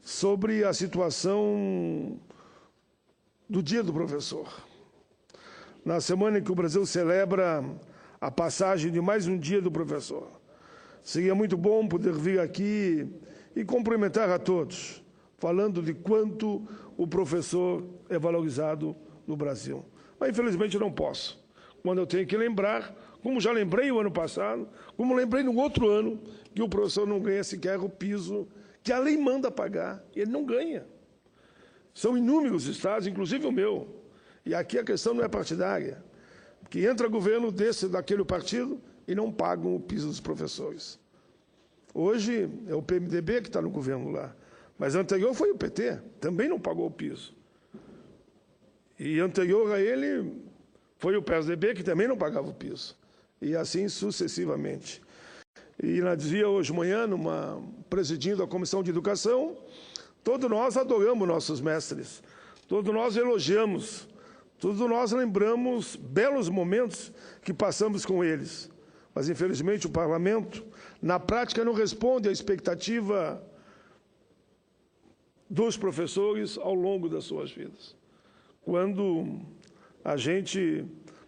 sobre a situação do Dia do Professor. Na semana em que o Brasil celebra a passagem de mais um Dia do Professor. Seria muito bom poder vir aqui e cumprimentar a todos, falando de quanto o professor é valorizado no Brasil. Mas, infelizmente, não posso. Quando eu tenho que lembrar, como já lembrei o ano passado, como lembrei no outro ano, que o professor não ganha sequer o piso que a lei manda pagar, e ele não ganha. São inúmeros estados, inclusive o meu. E aqui a questão não é partidária, que entra governo daquele partido e não pagam o piso dos professores. Hoje é o PMDB que está no governo lá, mas anterior foi o PT, também não pagou o piso. E anterior a ele foi o PSDB que também não pagava o piso. E assim sucessivamente. E na dizia hoje de manhã, presidindo a Comissão de Educação, todos nós adoramos nossos mestres, todos nós elogiamos, todos nós lembramos belos momentos que passamos com eles. Mas, infelizmente, o Parlamento, na prática, não responde à expectativa dos professores ao longo das suas vidas. Quando a gente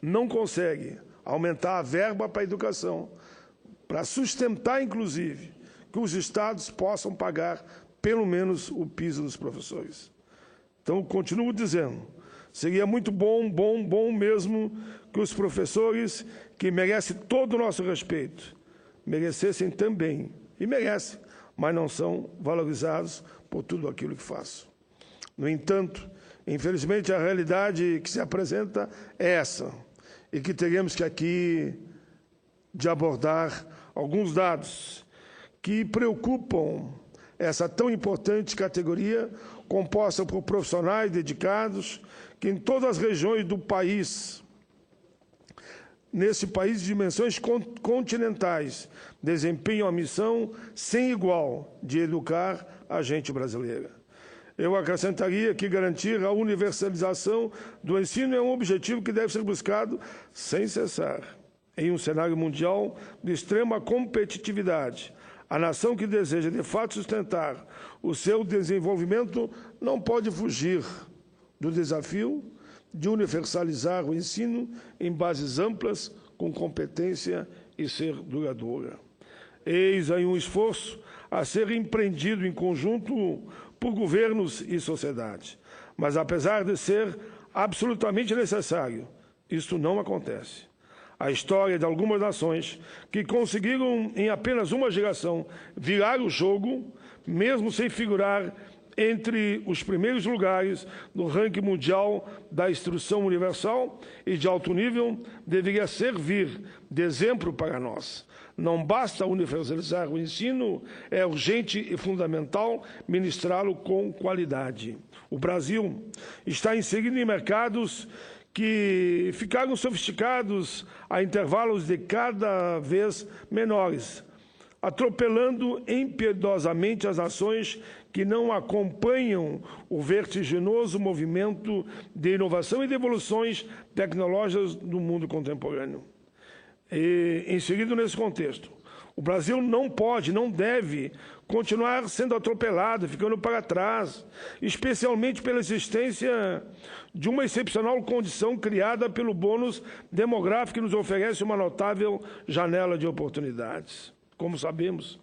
não consegue aumentar a verba para a educação, para sustentar, inclusive, que os estados possam pagar pelo menos o piso dos professores. Então, continuo dizendo, seria muito bom mesmo que os professores, que merecem todo o nosso respeito, merecessem também, e merecem, mas não são valorizados por tudo aquilo que faço. No entanto, infelizmente, a realidade que se apresenta é essa, e que teremos que aqui de abordar alguns dados que preocupam essa tão importante categoria, composta por profissionais dedicados, que em todas as regiões do país, nesse país de dimensões continentais, desempenham a missão sem igual de educar a gente brasileira. Eu acrescentaria que garantir a universalização do ensino é um objetivo que deve ser buscado sem cessar. Em um cenário mundial de extrema competitividade, a nação que deseja, de fato, sustentar o seu desenvolvimento não pode fugir do desafio de universalizar o ensino em bases amplas, com competência e ser duradoura. Eis aí um esforço a ser empreendido em conjunto por governos e sociedade. Mas, apesar de ser absolutamente necessário, isto não acontece. A história de algumas nações que conseguiram, em apenas uma geração, virar o jogo, mesmo sem figurar entre os primeiros lugares no ranking mundial da instrução universal e de alto nível, deveria servir de exemplo para nós. Não basta universalizar o ensino, é urgente e fundamental ministrá-lo com qualidade. O Brasil está inserido em mercados que ficaram sofisticados a intervalos de cada vez menores, atropelando impiedosamente as ações que não acompanham o vertiginoso movimento de inovação e de evoluções tecnológicas do mundo contemporâneo. E, inserido nesse contexto, o Brasil não pode, não deve continuar sendo atropelado, ficando para trás, especialmente pela existência de uma excepcional condição criada pelo bônus demográfico que nos oferece uma notável janela de oportunidades. Como sabemos,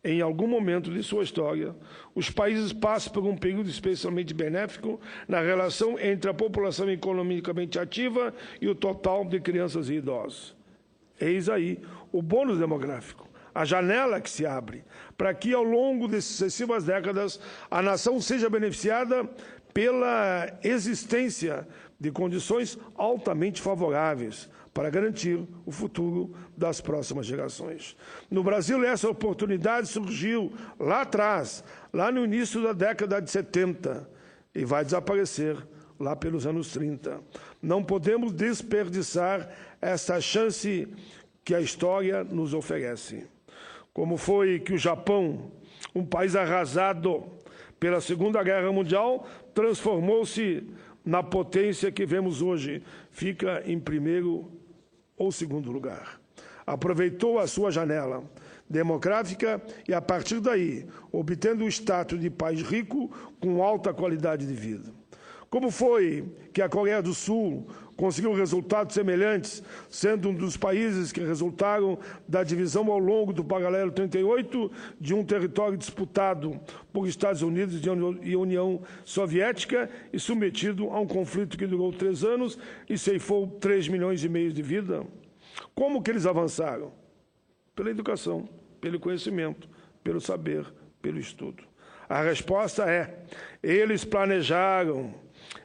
em algum momento de sua história, os países passam por um período especialmente benéfico na relação entre a população economicamente ativa e o total de crianças e idosos. Eis aí o bônus demográfico, a janela que se abre, para que, ao longo de sucessivas décadas, a nação seja beneficiada pela existência de condições altamente favoráveis para garantir o futuro das próximas gerações. No Brasil, essa oportunidade surgiu lá atrás, lá no início da década de 70, e vai desaparecer lá pelos anos 30. Não podemos desperdiçar essa chance que a história nos oferece. Como foi que o Japão, um país arrasado pela Segunda Guerra Mundial, transformou-se na potência que vemos hoje, fica em primeiro ou segundo lugar. Aproveitou a sua janela demográfica e, a partir daí, obtendo o status de país rico com alta qualidade de vida. Como foi que a Coreia do Sul conseguiu resultados semelhantes, sendo um dos países que resultaram da divisão ao longo do paralelo 38 de um território disputado por Estados Unidos e União Soviética e submetido a um conflito que durou 3 anos e ceifou 3,5 milhões de vida? Como que eles avançaram? Pela educação, pelo conhecimento, pelo saber, pelo estudo. A resposta é: eles planejaram,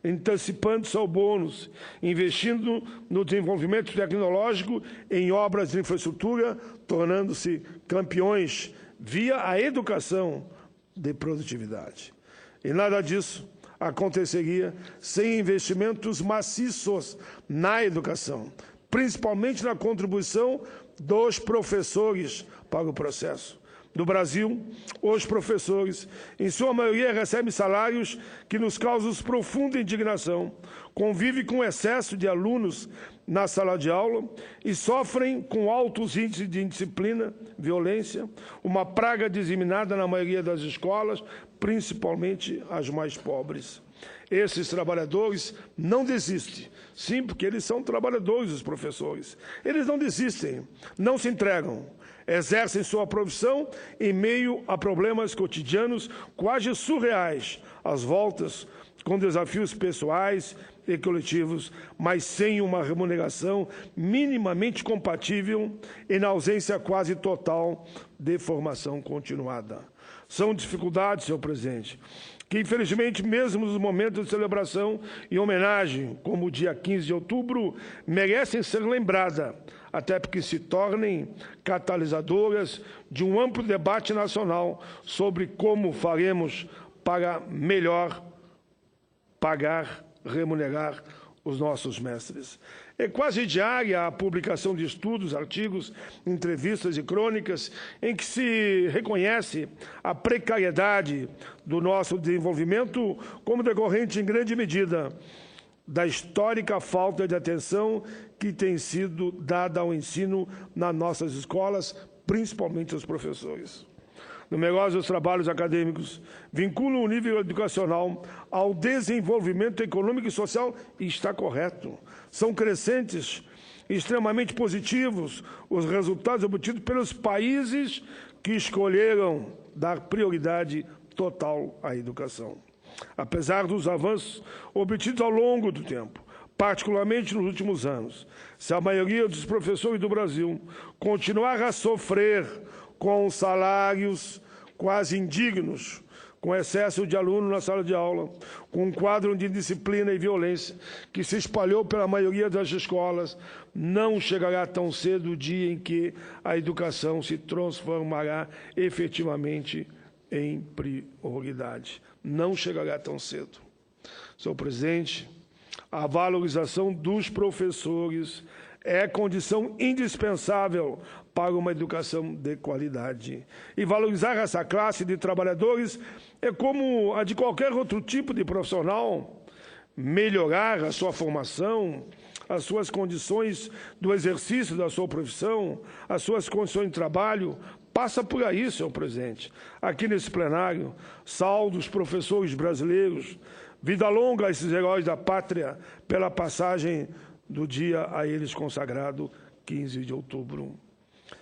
antecipando-se ao bônus, investindo no desenvolvimento tecnológico em obras de infraestrutura, tornando-se campeões via a educação de produtividade. E nada disso aconteceria sem investimentos maciços na educação, principalmente na contribuição dos professores para o processo. No Brasil, os professores, em sua maioria, recebem salários que nos causam profunda indignação, convivem com excesso de alunos na sala de aula e sofrem com altos índices de indisciplina, violência, uma praga disseminada na maioria das escolas, principalmente as mais pobres. Esses trabalhadores não desistem, sim, porque eles são trabalhadores, os professores. Eles não desistem, não se entregam. Exercem sua profissão em meio a problemas cotidianos quase surreais, às voltas com desafios pessoais e coletivos, mas sem uma remuneração minimamente compatível e na ausência quase total de formação continuada. São dificuldades, senhor presidente, que, infelizmente, mesmo nos momentos de celebração e homenagem, como o dia 15 de outubro, merecem ser lembradas, até porque se tornem catalisadoras de um amplo debate nacional sobre como faremos para melhor pagar, remunerar os nossos mestres. É quase diária a publicação de estudos, artigos, entrevistas e crônicas em que se reconhece a precariedade do nosso desenvolvimento como decorrente, em grande medida, da histórica falta de atenção que tem sido dada ao ensino nas nossas escolas, principalmente aos professores. Numerosos trabalhos acadêmicos vinculam o nível educacional ao desenvolvimento econômico e social, e está correto. São crescentes, extremamente positivos, os resultados obtidos pelos países que escolheram dar prioridade total à educação. Apesar dos avanços obtidos ao longo do tempo, particularmente nos últimos anos, se a maioria dos professores do Brasil continuar a sofrer com salários quase indignos, com excesso de alunos na sala de aula, com um quadro de indisciplina e violência que se espalhou pela maioria das escolas, não chegará tão cedo o dia em que a educação se transformará efetivamente em prioridade. Não chegará tão cedo. Senhor presidente, a valorização dos professores é condição indispensável para uma educação de qualidade. E valorizar essa classe de trabalhadores é como a de qualquer outro tipo de profissional. Melhorar a sua formação, as suas condições do exercício da sua profissão, as suas condições de trabalho, passa por aí, senhor presidente. Aqui nesse plenário, saúdo os professores brasileiros, vida longa a esses heróis da pátria pela passagem do dia a eles consagrado, 15 de outubro.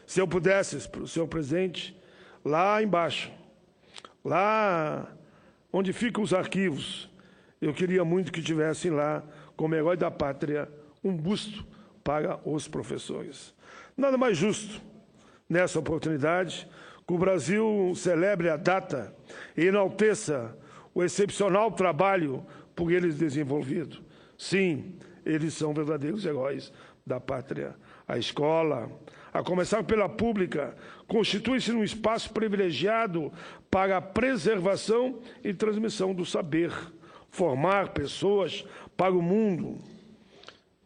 Se eu pudesse, senhor presidente, lá embaixo, lá onde ficam os arquivos, eu queria muito que tivessem lá, como herói da pátria, um busto para os professores. Nada mais justo, nessa oportunidade, que o Brasil celebre a data e enalteça o excepcional trabalho por eles desenvolvido. Sim, eles são verdadeiros heróis da pátria. A escola, a começar pela pública, constitui-se um espaço privilegiado para a preservação e transmissão do saber, formar pessoas para o mundo,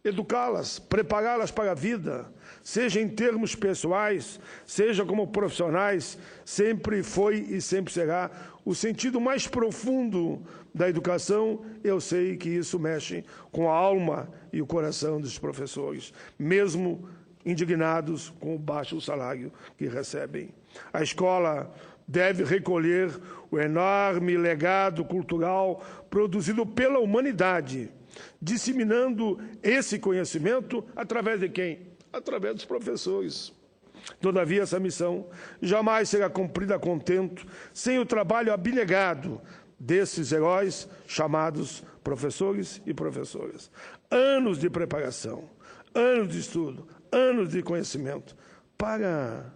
educá-las, prepará-las para a vida, seja em termos pessoais, seja como profissionais, sempre foi e sempre será o sentido mais profundo da educação. Eu sei que isso mexe com a alma e o coração dos professores, mesmo indignados com o baixo salário que recebem. A escola deve recolher o enorme legado cultural produzido pela humanidade, disseminando esse conhecimento através de quem? Através dos professores. Todavia, essa missão jamais será cumprida a contento sem o trabalho abnegado desses heróis chamados professores e professoras. Anos de preparação, anos de estudo, anos de conhecimento para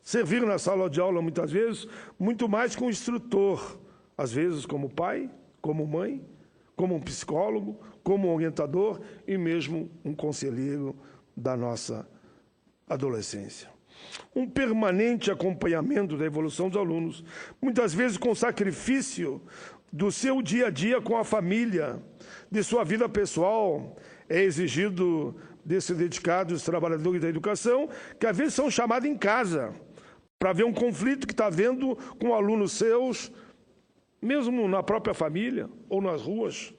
servir na sala de aula, muitas vezes, muito mais que um instrutor, às vezes como pai, como mãe, como um psicólogo, como um orientador e mesmo um conselheiro da nossa adolescência. Um permanente acompanhamento da evolução dos alunos, muitas vezes com sacrifício do seu dia a dia com a família, de sua vida pessoal, é exigido desses dedicados trabalhadores da educação, que às vezes são chamados em casa, para ver um conflito que está havendo com alunos seus, mesmo na própria família ou nas ruas.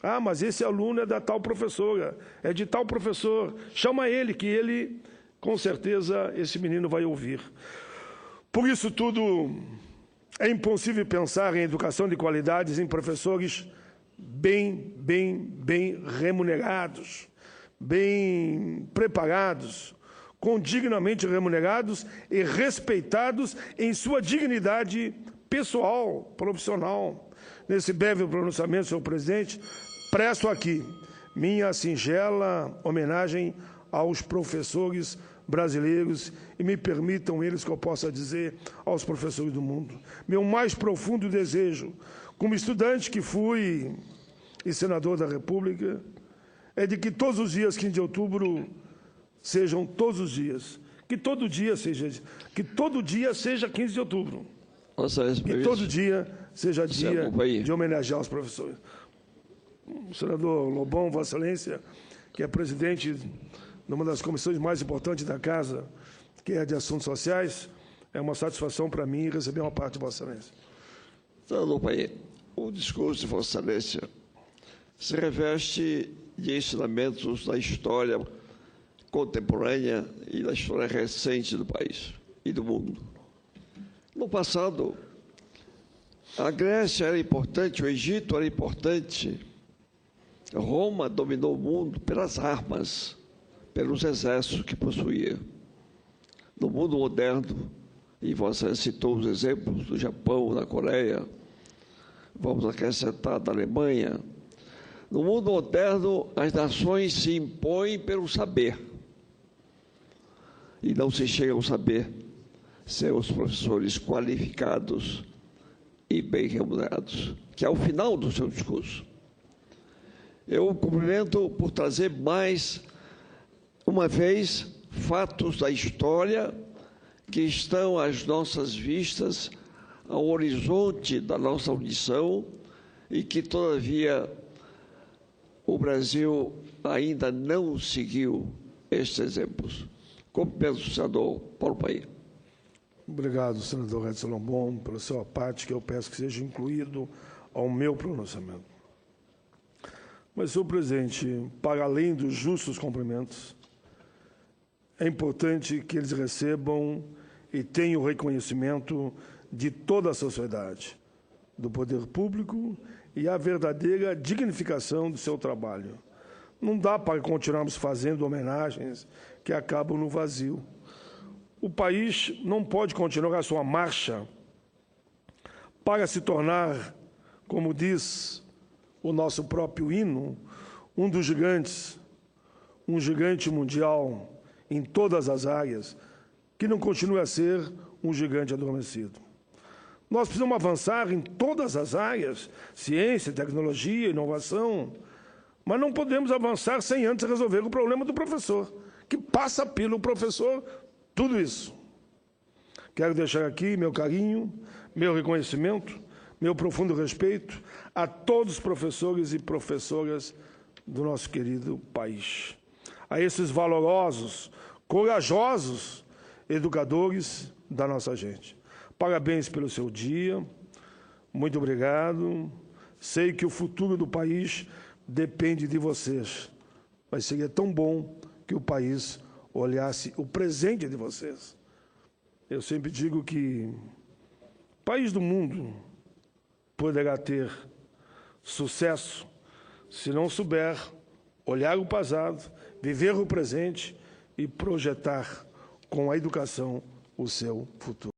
Ah, mas esse aluno é da tal professora, é de tal professor, chama ele, que ele, com certeza, esse menino vai ouvir. Por isso tudo, é impossível pensar em educação de qualidades em professores bem remunerados, bem preparados, dignamente remunerados e respeitados em sua dignidade pessoal, profissional. Nesse breve pronunciamento, senhor presidente, presto aqui minha singela homenagem aos professores brasileiros e me permitam eles que eu possa dizer aos professores do mundo. Meu mais profundo desejo, como estudante que fui e senador da República, é de que todos os dias 15 de outubro sejam todos os dias, que todo dia seja 15 de outubro. Que todo dia seja dia de homenagear os professores. O senador Lobão, Vossa Excelência, que é presidente de uma das comissões mais importantes da Casa, que é a de Assuntos Sociais, é uma satisfação para mim receber uma parte de Vossa Excelência. Senador Paim, o discurso de Vossa Excelência se reveste de ensinamentos da história contemporânea e da história recente do país e do mundo. No passado, a Grécia era importante, o Egito era importante, Roma dominou o mundo pelas armas, pelos exércitos que possuía. No mundo moderno, e você citou os exemplos do Japão, da Coreia, vamos acrescentar da Alemanha. No mundo moderno, as nações se impõem pelo saber. E não se chega ao saber sem os professores qualificados e bem remunerados, que é o final do seu discurso. Eu cumprimento por trazer mais uma vez fatos da história que estão às nossas vistas, ao horizonte da nossa audição e que, todavia, o Brasil ainda não seguiu estes exemplos. Cumprimento o senador Paulo Paim. Obrigado, senador Edson Lobão, pela sua parte, que eu peço que seja incluído ao meu pronunciamento. Mas, senhor presidente, para além dos justos cumprimentos, é importante que eles recebam e tenham o reconhecimento de toda a sociedade, do poder público e a verdadeira dignificação do seu trabalho. Não dá para continuarmos fazendo homenagens que acabam no vazio. O país não pode continuar a sua marcha para se tornar, como diz o nosso próprio hino, um dos gigantes, um gigante mundial em todas as áreas, que não continue a ser um gigante adormecido. Nós precisamos avançar em todas as áreas, ciência, tecnologia, inovação, mas não podemos avançar sem antes resolver o problema do professor, que passa pelo professor tudo isso. Quero deixar aqui meu carinho, meu reconhecimento, meu profundo respeito a todos os professores e professoras do nosso querido país. A esses valorosos, corajosos educadores da nossa gente. Parabéns pelo seu dia, muito obrigado. Sei que o futuro do país depende de vocês, mas seria tão bom que o país olhasse o presente de vocês. Eu sempre digo que país do mundo poderá ter sucesso se não souber olhar o passado, viver o presente e projetar com a educação o seu futuro.